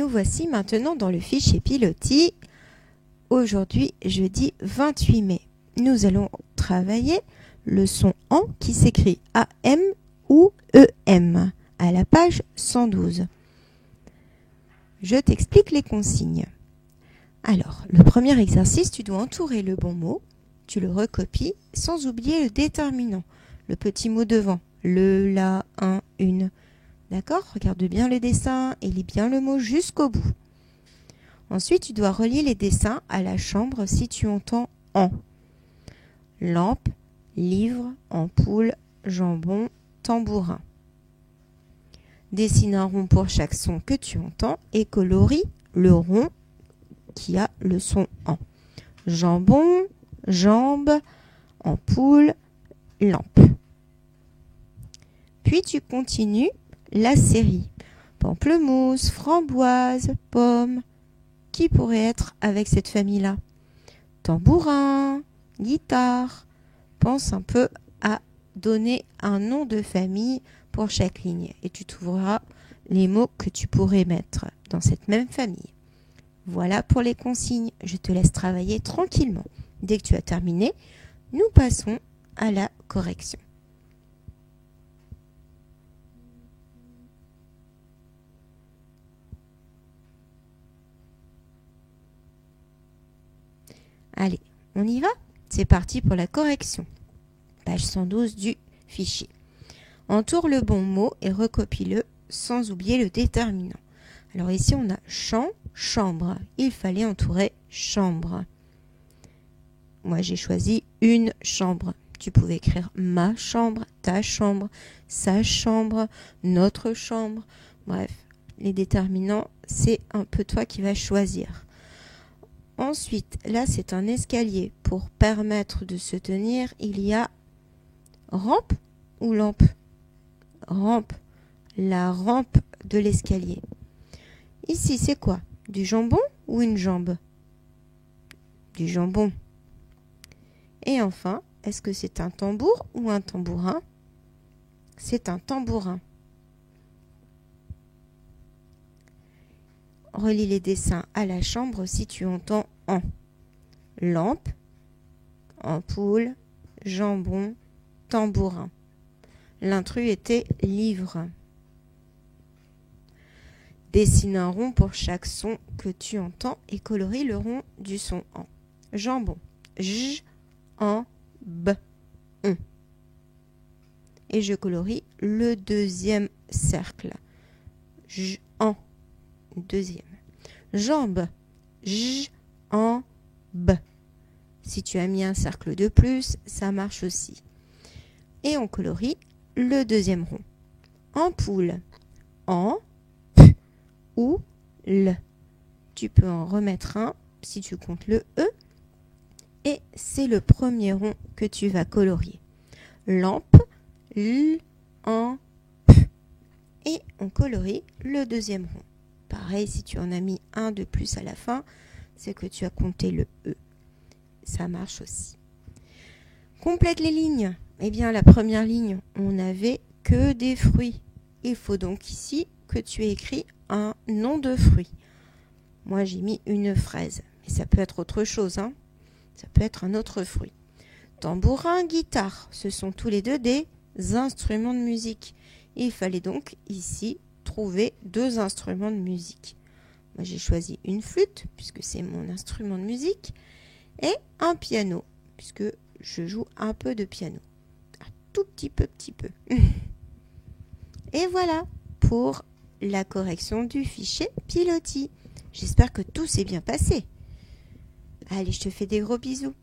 nous voici maintenant dans le fichier Pilotis. Aujourd'hui, jeudi 28 mai, nous allons travailler le son AN qui s'écrit AM ou EM à la page 112. Je t'explique les consignes. Alors, le premier exercice, tu dois entourer le bon mot, tu le recopies sans oublier le déterminant, le petit mot devant, le, la, un, une. D'accord? Regarde bien le dessin et lis bien le mot jusqu'au bout. Ensuite, tu dois relier les dessins à la chambre si tu entends AN. Lampe, livre, ampoule, jambon, tambourin. Dessine un rond pour chaque son que tu entends et colorie le rond qui a le son AN. Jambon, jambe, ampoule, lampe. Puis tu continues la série. Pamplemousse, framboise, pomme. Qui pourrait être avec cette famille-là? Tambourin, guitare. Pense un peu à donner un nom de famille pour chaque ligne et tu trouveras les mots que tu pourrais mettre dans cette même famille. Voilà pour les consignes. Je te laisse travailler tranquillement. Dès que tu as terminé, nous passons à la correction. Allez, on y va? C'est parti pour la correction. Page 112 du fichier. Entoure le bon mot et recopie-le sans oublier le déterminant. Alors ici, on a champ, chambre. Il fallait entourer chambre. Moi, j'ai choisi une chambre. Tu pouvais écrire ma chambre, ta chambre, sa chambre, notre chambre. Bref, les déterminants, c'est un peu toi qui vas choisir. Ensuite, là, c'est un escalier. Pour permettre de se tenir, il y a rampe ou lampe? Rampe. La rampe de l'escalier. Ici, c'est quoi? Du jambon ou une jambe? Du jambon. Et enfin, est-ce que c'est un tambour ou un tambourin? C'est un tambourin. Relie les dessins à la chambre si tu entends AN. Lampe, ampoule, jambon, tambourin. L'intrus était livre. Dessine un rond pour chaque son que tu entends et colorie le rond du son AN. Jambon. J, an, b, on. Et je colorie le deuxième cercle. J, an. Deuxième. Jambe. J, en, b. Si tu as mis un cercle de plus, ça marche aussi. Et on colorie le deuxième rond. Ampoule. En, p ou l. Tu peux en remettre un si tu comptes le e. Et c'est le premier rond que tu vas colorier. Lampe. L, en, p. Et on colorie le deuxième rond. Pareil, si tu en as mis un de plus à la fin, c'est que tu as compté le E. Ça marche aussi. Complète les lignes. Eh bien, la première ligne, on n'avait que des fruits. Il faut donc ici que tu aies écrit un nom de fruit. Moi, j'ai mis une fraise. Mais ça peut être autre chose, hein. Ça peut être un autre fruit. Tambourin, guitare. Ce sont tous les deux des instruments de musique. Il fallait donc ici trouver deux instruments de musique. Moi, j'ai choisi une flûte, puisque c'est mon instrument de musique, et un piano, puisque je joue un peu de piano. Un tout petit peu. Et voilà pour la correction du fichier Pilotis. J'espère que tout s'est bien passé. Allez, je te fais des gros bisous.